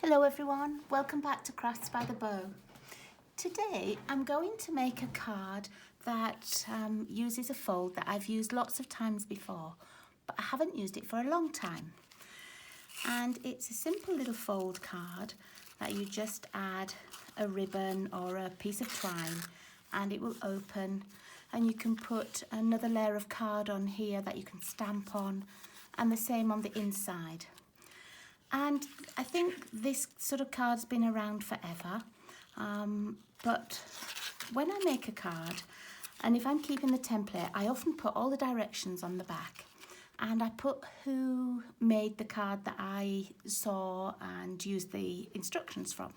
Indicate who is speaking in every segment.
Speaker 1: Hello everyone, welcome back to Crafts by the Bow. Today I'm going to make a card that uses a fold that I've used lots of times before, but I haven't used it for a long time. And it's a simple little fold card that you just add a ribbon or a piece of twine and it will open, and you can put another layer of card on here that you can stamp on, and the same on the inside. And I think this sort of card's been around forever, but when I make a card, and if I'm keeping the template, I often put all the directions on the back, and I put who made the card that I saw and used the instructions from.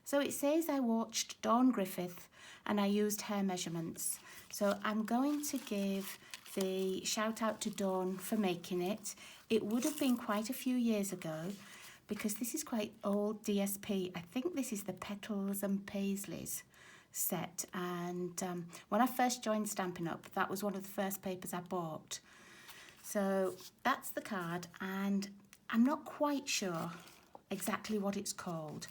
Speaker 1: So it says I watched Dawn Griffith and I used her measurements. So I'm going to give the shout out to Dawn for making it. It would have been quite a few years ago because this is quite old DSP. I think this is the Petals and Paisleys set, and when I first joined Stampin' Up, that was one of the first papers I bought. So that's the card, and I'm not quite sure exactly what it's called,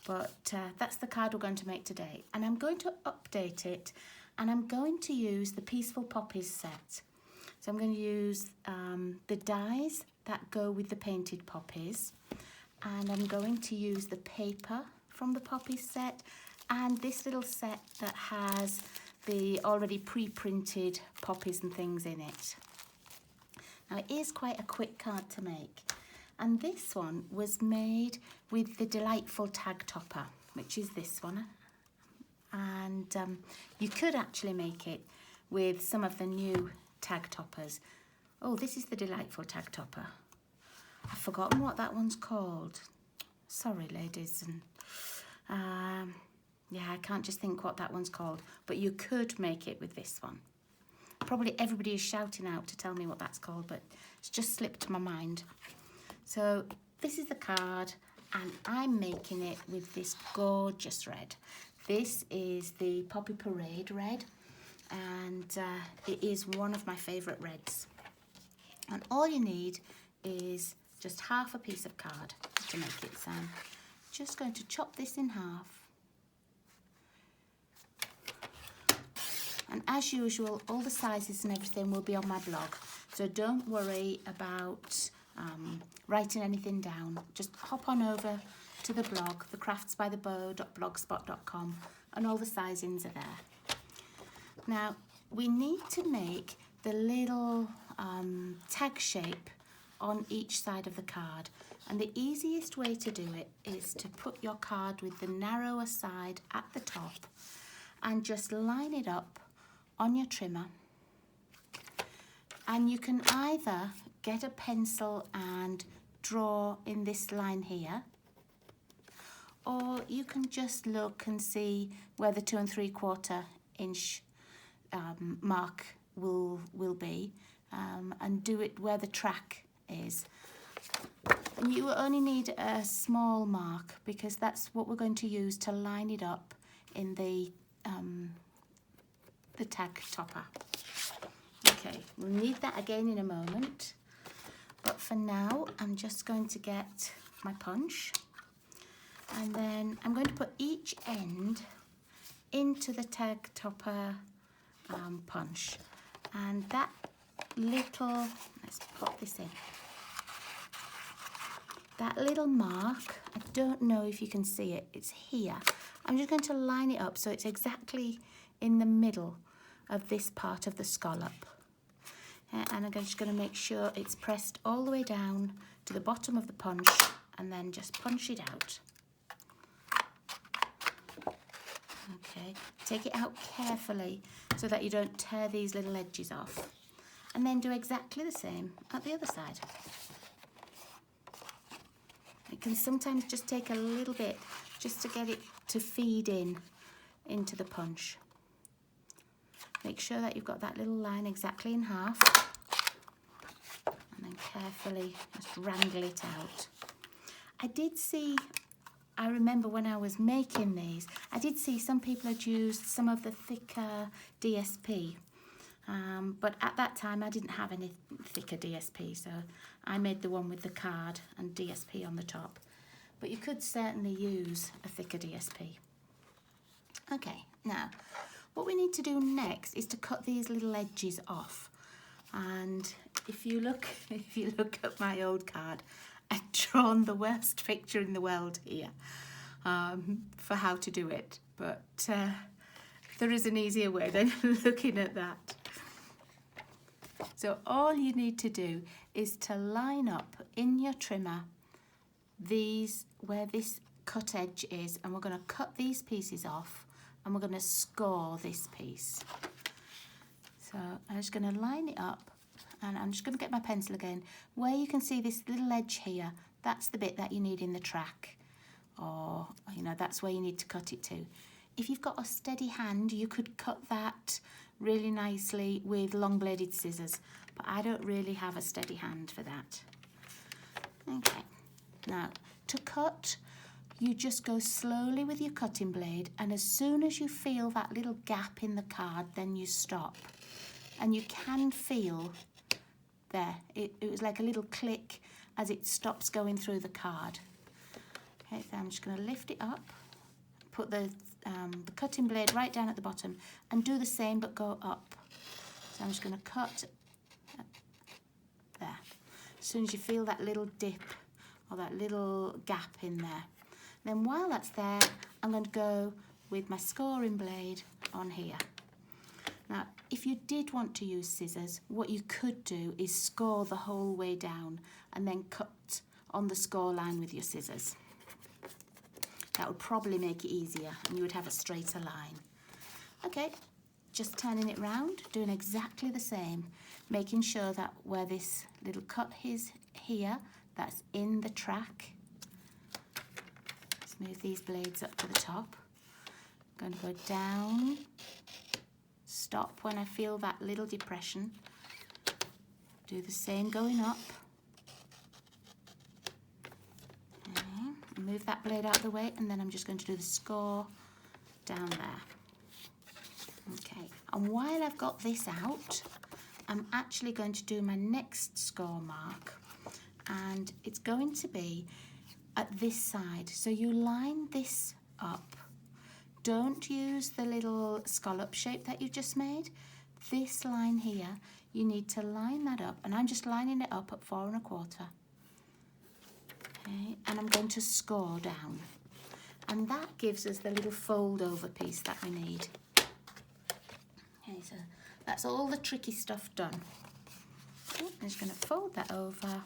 Speaker 1: but that's the card we're going to make today. And I'm going to update it, and I'm going to use the Peaceful Poppies set. So I'm going to use the dies that go with the painted poppies, and I'm going to use the paper from the poppies set and this little set that has the already pre-printed poppies and things in it. Now it is quite a quick card to make, and this one was made with the delightful tag topper, which is this one, and you could actually make it with some of the new tag toppers. Oh, this is the delightful tag topper. I've forgotten what that one's called. Sorry, ladies. And yeah, I can't just think what that one's called, but you could make it with this one. Probably everybody is shouting out to tell me what that's called, but it's just slipped my mind. So this is the card, and I'm making it with this gorgeous red. This is the Poppy Parade red, and it is one of my favourite reds. And all you need is just half a piece of card to make it. So I'm just going to chop this in half. And as usual, all the sizes and everything will be on my blog, so don't worry about writing anything down. Just hop on over to the blog, thecraftsbythebow.blogspot.com, and all the sizings are there. Now, we need to make the little tag shape on each side of the card, and the easiest way to do it is to put your card with the narrower side at the top and just line it up on your trimmer. And you can either get a pencil and draw in this line here, or you can just look and see where the 2 3/4 inch mark will be, and do it where the track is. And you only need a small mark because that's what we're going to use to line it up in the tag topper. Okay, we'll need that again in a moment, but for now I'm just going to get my punch, and then I'm going to put each end into the tag topper punch, and that little, let's pop this in, that little mark, I don't know if you can see it, it's here. I'm just going to line it up so it's exactly in the middle of this part of the scallop, and I'm just going to make sure it's pressed all the way down to the bottom of the punch, and then just punch it out. Okay, take it out carefully so that you don't tear these little edges off, and then do exactly the same at the other side. It can sometimes just take a little bit just to get it to feed into the punch. Make sure that you've got that little line exactly in half, and then carefully just wrangle it out. I remember when I was making these, I did see some people had used some of the thicker DSP, but at that time I didn't have any thicker DSP, so I made the one with the card and DSP on the top. but you could certainly use a thicker DSP. Okay, now what we need to do next is to cut these little edges off. And if you look at my old card, I've drawn the worst picture in the world here for how to do it, but there is an easier way than looking at that. So all you need to do is to line up in your trimmer these where this cut edge is, and we're going to cut these pieces off and we're going to score this piece. So I'm just going to line it up, and I'm just going to get my pencil again. Where you can see this little edge here, that's the bit that you need in the track, or you know, that's where you need to cut it to. If you've got a steady hand, you could cut that really nicely with long bladed scissors, but I don't really have a steady hand for that. Okay, now to cut, you just go slowly with your cutting blade, and as soon as you feel that little gap in the card, then you stop. And you can feel there, it was like a little click as it stops going through the card. Okay, so I'm just going to lift it up, put the cutting blade right down at the bottom, and do the same but go up. So I'm just going to cut there. As soon as you feel that little dip or that little gap in there. Then while that's there, I'm going to go with my scoring blade on here. Now, if you did want to use scissors, what you could do is score the whole way down and then cut on the score line with your scissors. That would probably make it easier and you would have a straighter line. Okay, just turning it round, doing exactly the same, making sure that where this little cut is here, that's in the track. Let's move these blades up to the top. I'm going to go down, stop when I feel that little depression. Do the same going up. Move that blade out of the way, and then I'm just going to do the score down there. Okay, and while I've got this out, I'm actually going to do my next score mark, and it's going to be at this side. So you line this up. Don't use the little scallop shape that you just made. This line here, you need to line that up, and I'm just lining it up at 4 1/4. Okay, and I'm going to score down, and that gives us the little fold over piece that we need. Okay, so that's all the tricky stuff done. Okay, I'm just going to fold that over,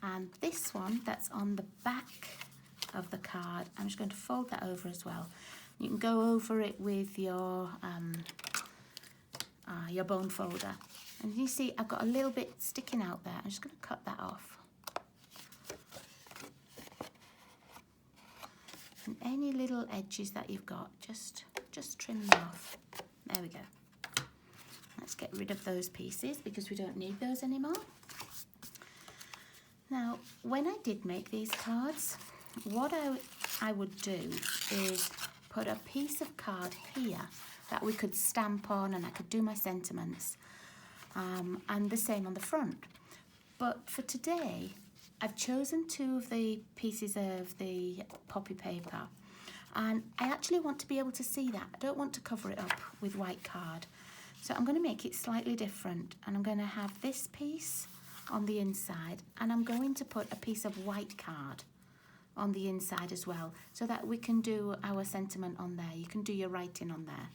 Speaker 1: and this one that's on the back of the card, I'm just going to fold that over as well. You can go over it with your bone folder, and you see I've got a little bit sticking out there. I'm just going to cut that off. And any little edges that you've got, just trim them off. There we go. Let's get rid of those pieces because we don't need those anymore. Now, when I did make these cards, what I would do is put a piece of card here that we could stamp on, and I could do my sentiments, and the same on the front. But for today, I've chosen 2 of the pieces of the poppy paper, and I actually want to be able to see that. I don't want to cover it up with white card. So I'm going to make it slightly different, and I'm going to have this piece on the inside, and I'm going to put a piece of white card on the inside as well, so that we can do our sentiment on there. You can do your writing on there,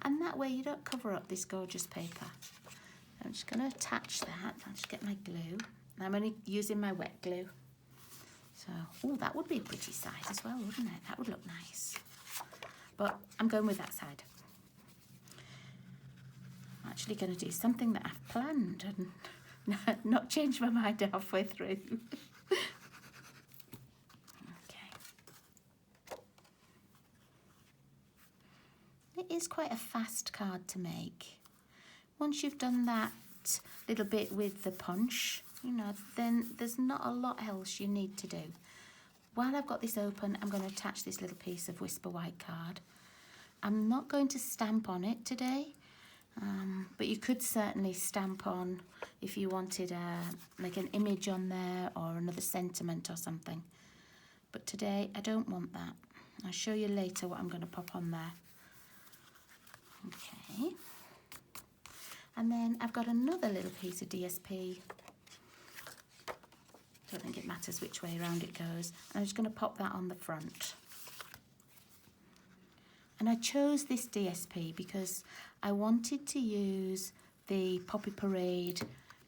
Speaker 1: and that way you don't cover up this gorgeous paper. I'm just going to attach that. I'll just get my glue. I'm only using my wet glue. So, oh, that would be a pretty side as well, wouldn't it? That would look nice. But I'm going with that side. I'm actually going to do something that I've planned and not change my mind halfway through. Okay. It is quite a fast card to make. Once you've done that little bit with the punch, you know, then there's not a lot else you need to do. While I've got this open, I'm going to attach this little piece of Whisper White card. I'm not going to stamp on it today, but you could certainly stamp on if you wanted like an image on there or another sentiment or something. but today I don't want that. I'll show you later what I'm going to pop on there. Okay. And then I've got another little piece of DSP. Don't think it matters which way around it goes. And I'm just going to pop that on the front. And I chose this DSP because I wanted to use the Poppy Parade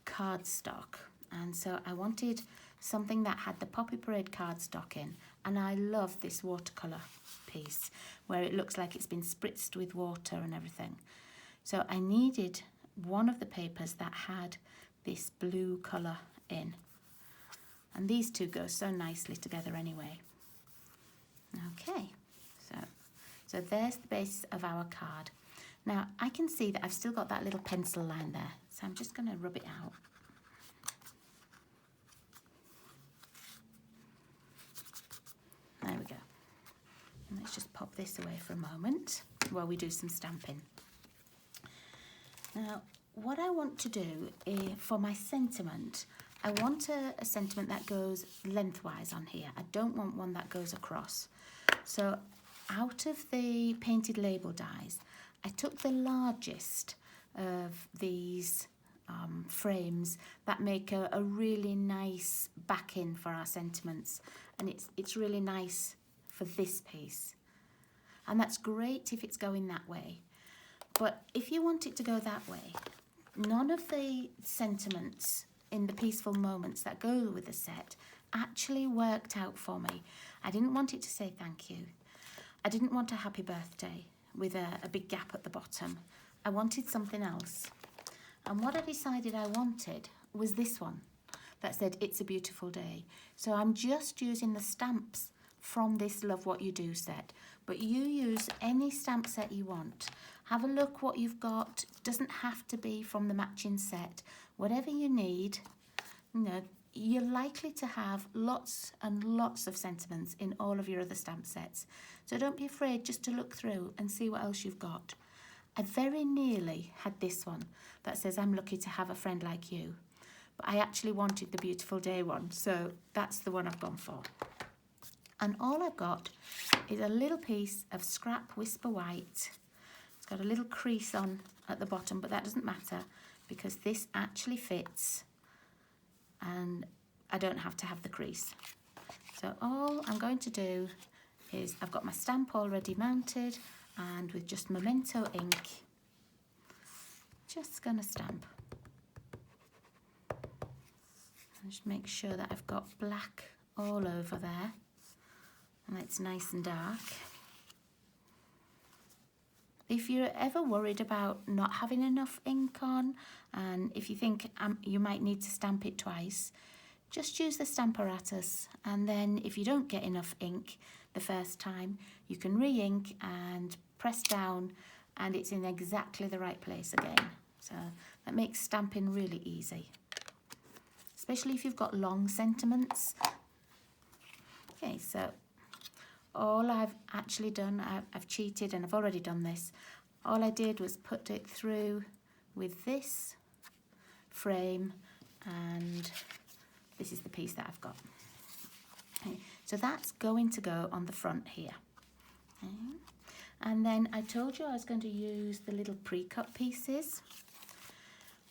Speaker 1: cardstock. And so I wanted something that had the Poppy Parade cardstock in. And I love this watercolour piece where it looks like it's been spritzed with water and everything. So I needed one of the papers that had this blue colour in. And these two go so nicely together anyway. Okay, so there's the base of our card. Now I can see that I've still got that little pencil line there, so I'm just going to rub it out. There we go. And let's just pop this away for a moment while we do some stamping. Now, what I want to do for my sentiment, I want a sentiment that goes lengthwise on here. I don't want one that goes across. So out of the painted label dies, I took the largest of these frames that make a really nice backing for our sentiments. And it's really nice for this piece. And that's great if it's going that way. But if you want it to go that way, none of the sentiments in the peaceful moments that go with the set actually worked out for me. I didn't want it to say thank you. I didn't want a happy birthday with a big gap at the bottom. I wanted something else. And what I decided I wanted was this one that said, "It's a beautiful day." So I'm just using the stamps from this Love What You Do set. But you use any stamp set you want. Have a look what you've got. It doesn't have to be from the matching set. Whatever you need, you know, you're likely to have lots and lots of sentiments in all of your other stamp sets. So don't be afraid just to look through and see what else you've got. I very nearly had this one that says, "I'm lucky to have a friend like you." But I actually wanted the beautiful day one, so that's the one I've gone for. And all I've got is a little piece of scrap Whisper White. It's got a little crease on at the bottom, but that doesn't matter because this actually fits and I don't have to have the crease. So all I'm going to do is I've got my stamp already mounted, and with just Memento ink, just going to stamp. And just make sure that I've got black all over there. And it's nice and dark. If you're ever worried about not having enough ink on, and if you think you might need to stamp it twice, just use the Stamparatus, and then if you don't get enough ink the first time, you can re-ink and press down and it's in exactly the right place again. So that makes stamping really easy, especially if you've got long sentiments. Okay, so all I've actually done, I've cheated and I've already done this. All I did was put it through with this frame, and this is the piece that I've got. Okay, so that's going to go on the front here. Okay. And then I told you I was going to use the little pre-cut pieces.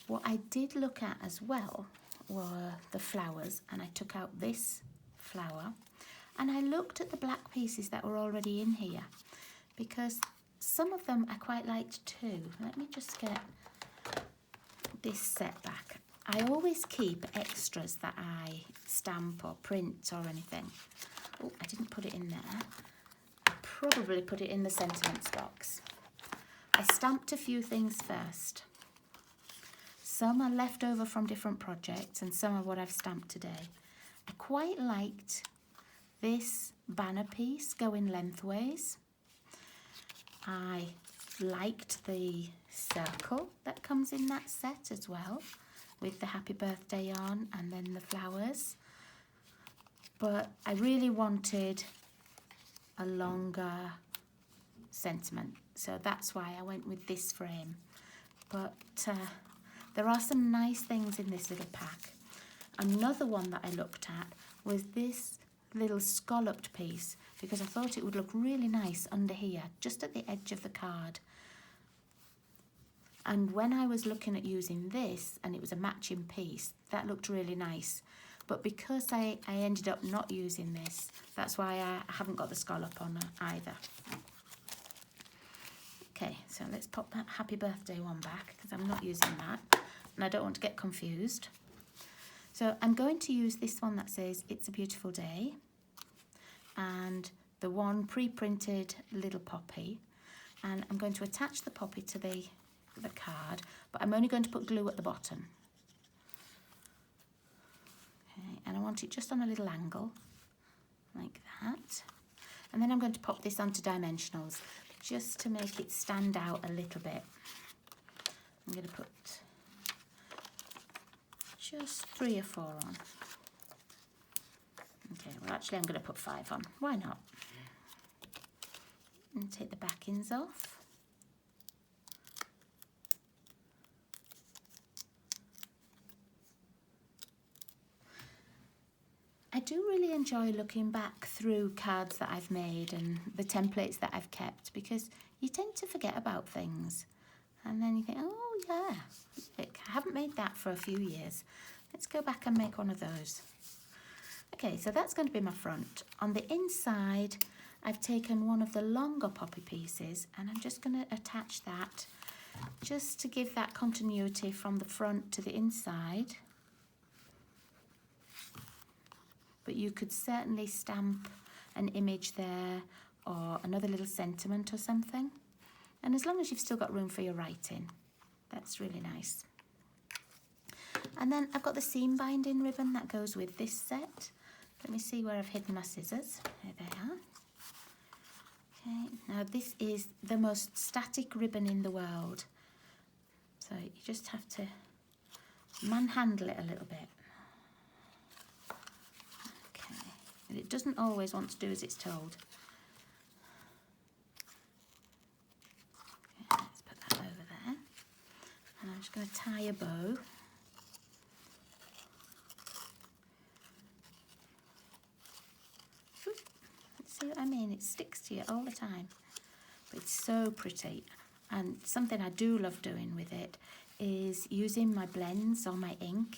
Speaker 1: What I did look at as well were the flowers, and I took out this flower. And I looked at the black pieces that were already in here because some of them I quite liked too. Let me just get this set back. I always keep extras that I stamp or print or anything. Oh, I didn't put it in there. I probably put it in the sentiments box. I stamped a few things first. Some are left over from different projects and some are what I've stamped today. I quite liked this banner piece going lengthways. I liked the circle that comes in that set as well, with the happy birthday on and then the flowers. But I really wanted a longer sentiment, so that's why I went with this frame. But there are some nice things in this little pack. Another one that I looked at was this little scalloped piece because I thought it would look really nice under here, just at the edge of the card. And when I was looking at using this, and it was a matching piece, that looked really nice. But because I ended up not using this, that's why I haven't got the scallop on either. Okay, so let's pop that happy birthday one back because I'm not using that and I don't want to get confused. So I'm going to use this one that says It's a Beautiful Day and the one pre-printed little poppy, and I'm going to attach the poppy to the card, but I'm only going to put glue at the bottom. Okay, and I want it just on a little angle like that, and then I'm going to pop this onto dimensionals just to make it stand out a little bit. I'm going to put just 3 or 4 on. Okay, well actually I'm going to put 5 on. Why not? And take the backings off. I do really enjoy looking back through cards that I've made and the templates that I've kept, because you tend to forget about things and then you think, oh yeah, look, I haven't made that for a few years. Let's go back and make one of those. Okay, so that's going to be my front. On the inside, I've taken one of the longer poppy pieces and I'm just going to attach that just to give that continuity from the front to the inside. But you could certainly stamp an image there or another little sentiment or something. And as long as you've still got room for your writing, that's really nice. And then I've got the seam binding ribbon that goes with this set. Let me see where I've hidden my scissors. There they are. Okay, now this is the most static ribbon in the world. So you just have to manhandle it a little bit. And it doesn't always want to do as it's told. Okay, let's put that over there. And I'm just going to tie a bow. See what I mean? It sticks to you all the time. But it's so pretty. And something I do love doing with it is using my blends or my ink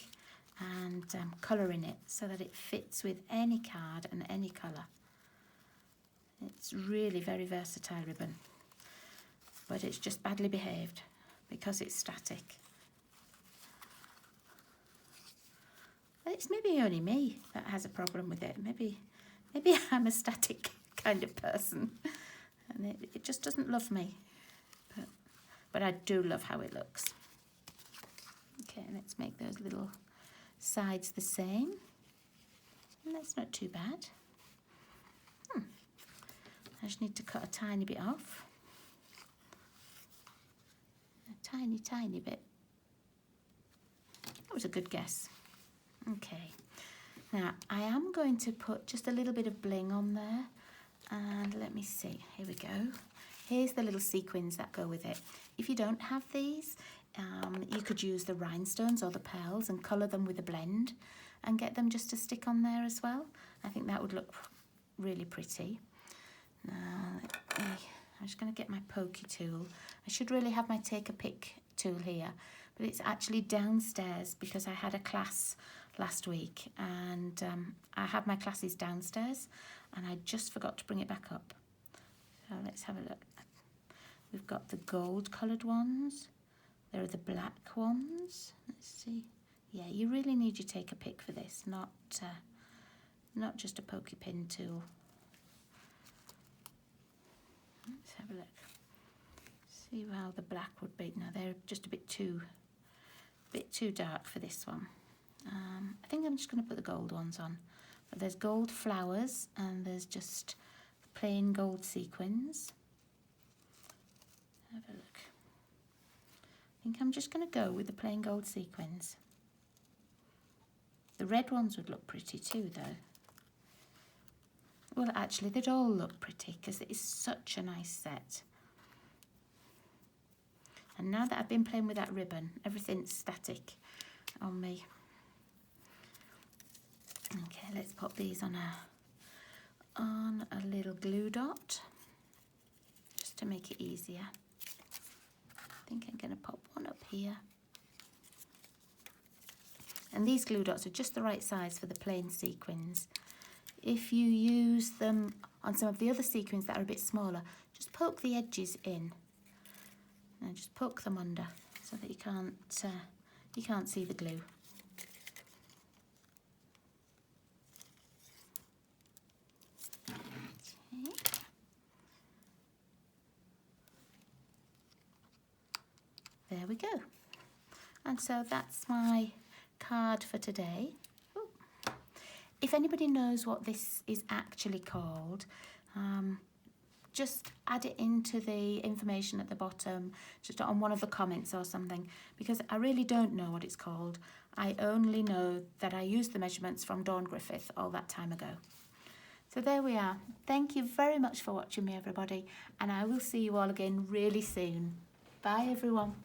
Speaker 1: and colouring it so that it fits with any card and any colour. It's really very versatile ribbon, but it's just badly behaved because it's static. But it's maybe only me that has a problem with it. Maybe I'm a static kind of person and it just doesn't love me, but I do love how it looks. Okay, let's make those little sides the same. And that's not too bad. I just need to cut a tiny bit off. A tiny bit. That was a good guess. Okay. Now I am going to put just a little bit of bling on there. And let me see. Here we go. Here's the little sequins that go with it. If you don't have these, you could use the rhinestones or the pearls and colour them with a blend and get them just to stick on there as well. I think that would look really pretty. Now, I'm just going to get my pokey tool. I should really have my take a pick tool here, but it's actually downstairs because I had a class last week and I had my classes downstairs and I just forgot to bring it back up. So let's have a look. We've got the gold coloured ones. There are the black ones. Let's see. Yeah, you really need your take a pick for this, not just a pokey pin tool. Let's have a look. See how the black would be. No, they're just a bit too dark for this one. I think I'm just going to put the gold ones on. But there's gold flowers and there's just plain gold sequins. Have a look. I think I'm just going to go with the plain gold sequins. The red ones would look pretty too, though. Well, actually, they'd all look pretty because it is such a nice set. And now that I've been playing with that ribbon, everything's static on me. Okay, let's pop these on on a little glue dot just to make it easier. I think I'm going to pop one up here. And these glue dots are just the right size for the plain sequins. If you use them on some of the other sequins that are a bit smaller, just poke the edges in and just poke them under so that you can't see the glue. Okay. There we go. And so that's my card for today. Ooh. If anybody knows what this is actually called, just add it into the information at the bottom, just on one of the comments or something, because I really don't know what it's called. I only know that I used the measurements from Dawn Griffith all that time ago. So there we are. Thank you very much for watching me, everybody, and I will see you all again really soon. Bye, everyone.